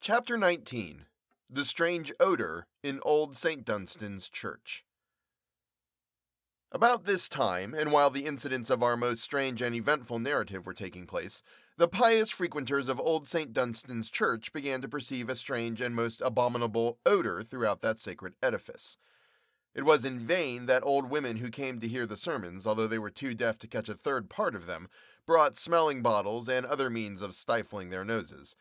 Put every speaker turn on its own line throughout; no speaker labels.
Chapter 19 The Strange Odour in Old St. Dunstan's Church. About this time, and while the incidents of our most strange and eventful narrative were taking place, the pious frequenters of Old St. Dunstan's Church began to perceive a strange and most abominable odour throughout that sacred edifice. It was in vain that old women who came to hear the sermons, although they were too deaf to catch a third part of them, brought smelling bottles and other means of stifling their noses.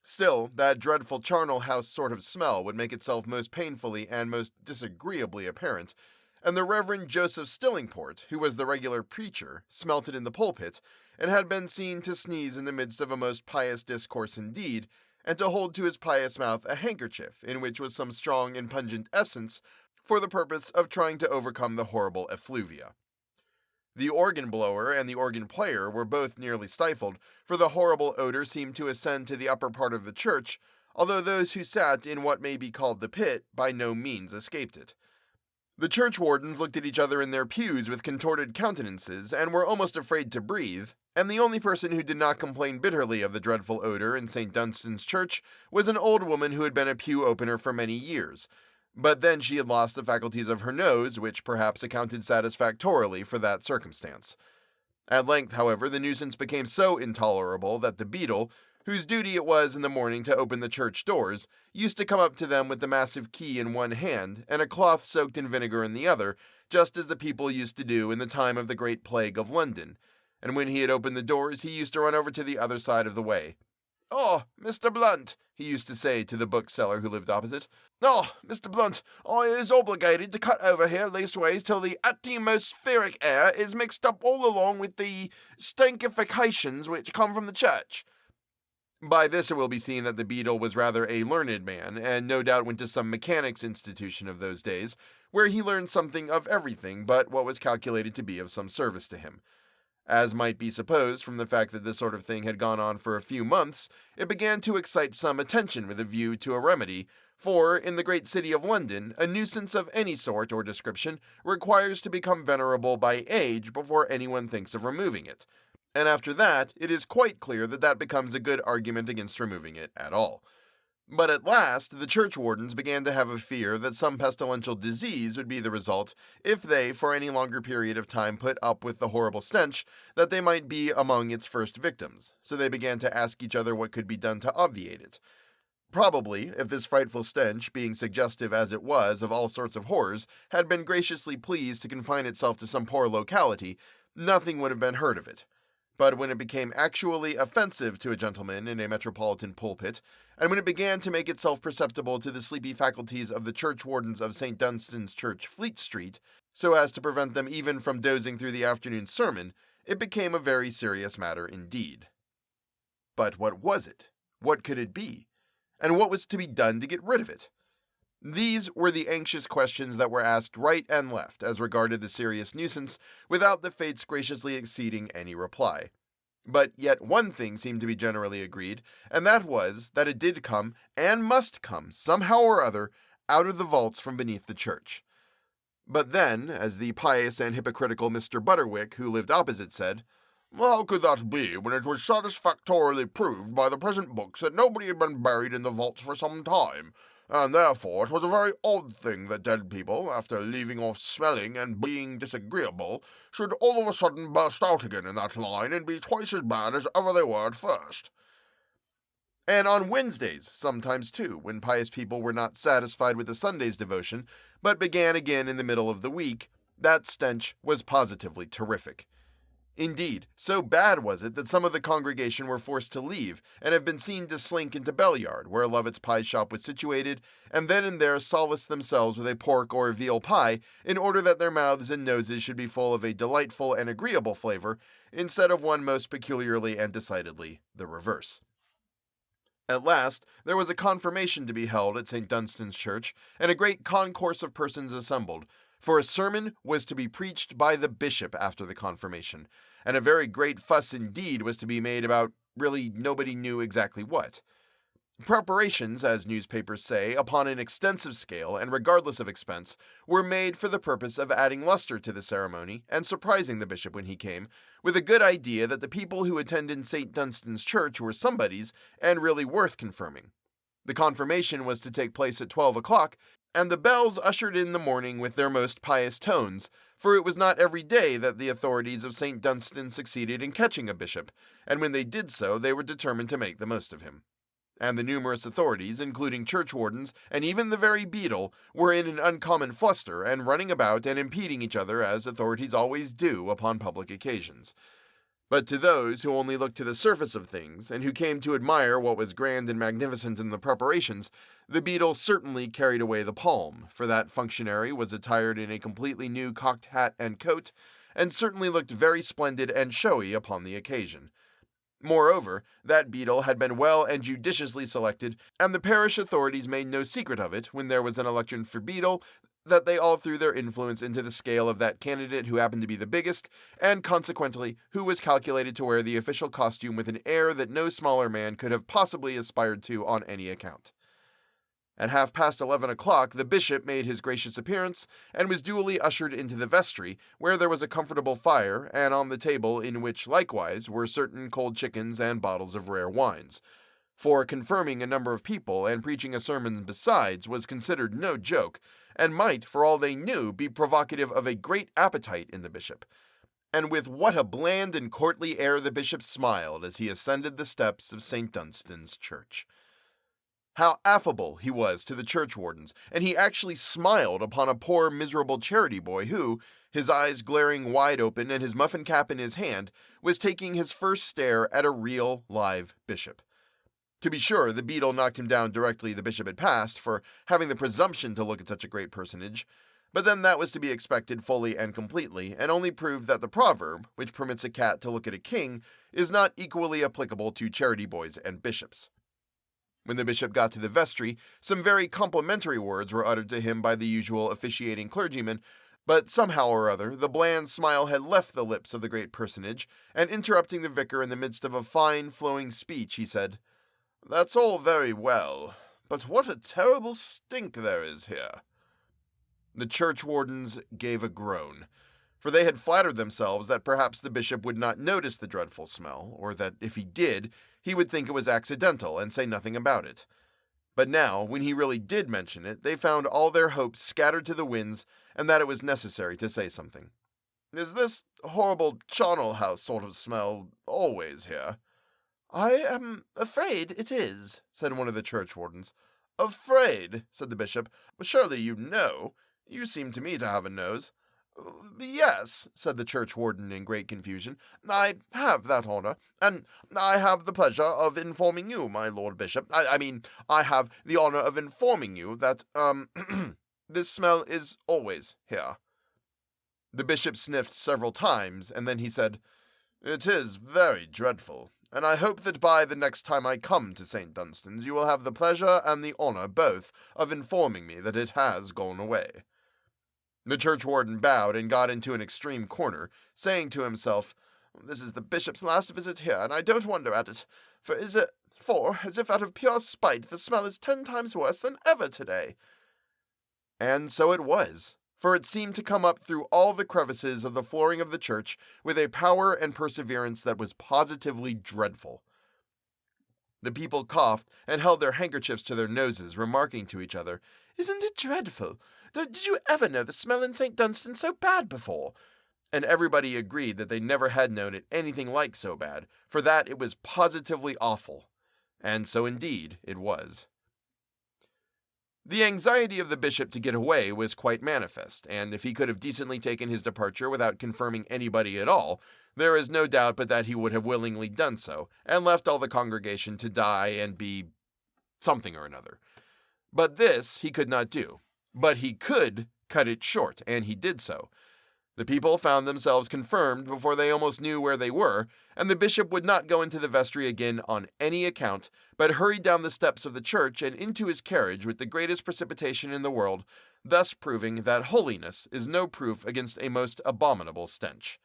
Still, that dreadful charnel house sort of smell would make itself most painfully and most disagreeably apparent, and the Reverend Joseph Stillingport, who was the regular preacher, smelt it in the pulpit, and had been seen to sneeze in the midst of a most pious discourse indeed, and to hold to his pious mouth a handkerchief, in which was some strong and pungent essence, for the purpose of trying to overcome the horrible effluvia. The organ blower and the organ player were both nearly stifled, for the horrible odor seemed to ascend to the upper part of the church, although those who sat in what may be called the pit by no means escaped it. The churchwardens looked at each other in their pews with contorted countenances, and were almost afraid to breathe, and the only person who did not complain bitterly of the dreadful odor in St. Dunstan's Church was an old woman who had been a pew opener for many years. But then she had lost the faculties of her nose, which perhaps accounted satisfactorily for that circumstance. At length, however, the nuisance became so intolerable that the beadle, whose duty it was in the morning to open the church doors, used to come up to them with the massive key in one hand and a cloth soaked in vinegar in the other, just as the people used to do in the time of the great plague of London, and when he had opened the doors he used to run over to the other side of the way. "Oh, Mr. Blunt," he used to say to the bookseller who lived opposite. "Oh, Mr. Blunt, I is obligated to cut over here leastways till the atmospheric air is mixed up all along with the stankifications which come from the church." By this it will be seen that the beadle was rather a learned man, and no doubt went to some mechanics' institution of those days, where he learned something of everything but what was calculated to be of some service to him. As might be supposed from the fact that this sort of thing had gone on for a few months, it began to excite some attention with a view to a remedy, for, in the great city of London, a nuisance of any sort or description requires to become venerable by age before anyone thinks of removing it, and after that it is quite clear that that becomes a good argument against removing it at all. But at last, the churchwardens began to have a fear that some pestilential disease would be the result if they, for any longer period of time, put up with the horrible stench, that they might be among its first victims, so they began to ask each other what could be done to obviate it. Probably, if this frightful stench, being suggestive as it was of all sorts of horrors, had been graciously pleased to confine itself to some poor locality, nothing would have been heard of it. But when it became actually offensive to a gentleman in a metropolitan pulpit, and when it began to make itself perceptible to the sleepy faculties of the churchwardens of St. Dunstan's Church, Fleet Street, so as to prevent them even from dozing through the afternoon sermon, it became a very serious matter indeed. But what was it? What could it be? And what was to be done to get rid of it? These were the anxious questions that were asked right and left as regarded the serious nuisance, without the fates graciously acceding any reply. But yet one thing seemed to be generally agreed, and that was that it did come, and must come, somehow or other, out of the vaults from beneath the church. But then, as the pious and hypocritical Mr. Butterwick, who lived opposite, said, "How could that be, when it was satisfactorily proved by the present books that nobody had been buried in the vaults for some time? And therefore it was a very odd thing that dead people, after leaving off smelling and being disagreeable, should all of a sudden burst out again in that line and be twice as bad as ever they were at first." And on Wednesdays, sometimes too, when pious people were not satisfied with the Sunday's devotion, but began again in the middle of the week, that stench was positively terrific. Indeed, so bad was it that some of the congregation were forced to leave, and have been seen to slink into Bellyard, where Lovett's pie shop was situated, and then and there solace themselves with a pork or veal pie, in order that their mouths and noses should be full of a delightful and agreeable flavor, instead of one most peculiarly and decidedly the reverse. At last, there was a confirmation to be held at St. Dunstan's Church, and a great concourse of persons assembled, for a sermon was to be preached by the bishop after the confirmation, and a very great fuss indeed was to be made about really nobody knew exactly what. Preparations, as newspapers say, upon an extensive scale and regardless of expense, were made for the purpose of adding luster to the ceremony and surprising the bishop when he came, with a good idea that the people who attended St. Dunstan's Church were somebodies and really worth confirming. The confirmation was to take place at 12 o'clock, and the bells ushered in the morning with their most pious tones, for it was not every day that the authorities of St. Dunstan succeeded in catching a bishop, and when they did so, they were determined to make the most of him. And the numerous authorities, including churchwardens and even the very beadle, were in an uncommon fluster and running about and impeding each other as authorities always do upon public occasions. But to those who only looked to the surface of things, and who came to admire what was grand and magnificent in the preparations, the beadle certainly carried away the palm, for that functionary was attired in a completely new cocked hat and coat, and certainly looked very splendid and showy upon the occasion. Moreover, that beadle had been well and judiciously selected, and the parish authorities made no secret of it when there was an election for beadle, that they all threw their influence into the scale of that candidate who happened to be the biggest, and consequently who was calculated to wear the official costume with an air that no smaller man could have possibly aspired to on any account. At 11:30 o'clock, the bishop made his gracious appearance, and was duly ushered into the vestry, where there was a comfortable fire, and on the table in which likewise were certain cold chickens and bottles of rare wines. For confirming a number of people and preaching a sermon besides was considered no joke, and might, for all they knew, be provocative of a great appetite in the bishop. And with what a bland and courtly air the bishop smiled as he ascended the steps of St. Dunstan's church. How affable he was to the churchwardens, and he actually smiled upon a poor miserable charity boy who, his eyes glaring wide open and his muffin cap in his hand, was taking his first stare at a real, live bishop. To be sure, the beadle knocked him down directly the bishop had passed, for having the presumption to look at such a great personage, but then that was to be expected fully and completely, and only proved that the proverb, which permits a cat to look at a king, is not equally applicable to charity boys and bishops. When the bishop got to the vestry, some very complimentary words were uttered to him by the usual officiating clergyman, but somehow or other the bland smile had left the lips of the great personage, and interrupting the vicar in the midst of a fine, flowing speech, he said, "That's all very well, but what a terrible stink there is here." The churchwardens gave a groan, for they had flattered themselves that perhaps the bishop would not notice the dreadful smell, or that if he did, he would think it was accidental and say nothing about it. But now, when he really did mention it, they found all their hopes scattered to the winds, and that it was necessary to say something. "Is this horrible charnel house sort of smell always here?" "I am afraid it is," said one of the churchwardens. "Afraid?" said the bishop. "Surely you know. You seem to me to have a nose." "Yes," said the churchwarden in great confusion, "I have that honor, and I have the pleasure of informing you, my lord bishop, I have the honor of informing you that, this smell is always here." The bishop sniffed several times, and then he said, "It is very dreadful, and I hope that by the next time I come to St. Dunstan's you will have the pleasure and the honor both of informing me that it has gone away." The churchwarden bowed and got into an extreme corner, saying to himself, "This is the bishop's last visit here, and I don't wonder at it, for, as if out of pure spite, the smell is 10 times worse than ever today." And so it was, for it seemed to come up through all the crevices of the flooring of the church with a power and perseverance that was positively dreadful. The people coughed and held their handkerchiefs to their noses, remarking to each other, "Isn't it dreadful? Did you ever know the smell in St. Dunstan so bad before?" And everybody agreed that they never had known it anything like so bad, for that it was positively awful. And so indeed it was. The anxiety of the bishop to get away was quite manifest, and if he could have decently taken his departure without confirming anybody at all, there is no doubt but that he would have willingly done so, and left all the congregation to die and be something or another. But this he could not do. But he could cut it short, and he did so. The people found themselves confirmed before they almost knew where they were, and the bishop would not go into the vestry again on any account, but hurried down the steps of the church and into his carriage with the greatest precipitation in the world, thus proving that holiness is no proof against a most abominable stench.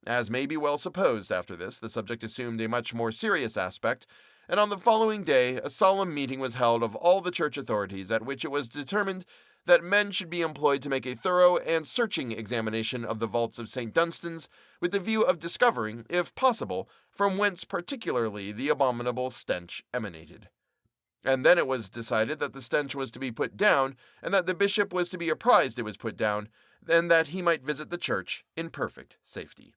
As may be well supposed after this, the subject assumed a much more serious aspect, and on the following day a solemn meeting was held of all the church authorities, at which it was determined that men should be employed to make a thorough and searching examination of the vaults of St. Dunstan's, with the view of discovering, if possible, from whence particularly the abominable stench emanated. And then it was decided that the stench was to be put down, and that the bishop was to be apprised it was put down, and that he might visit the church in perfect safety.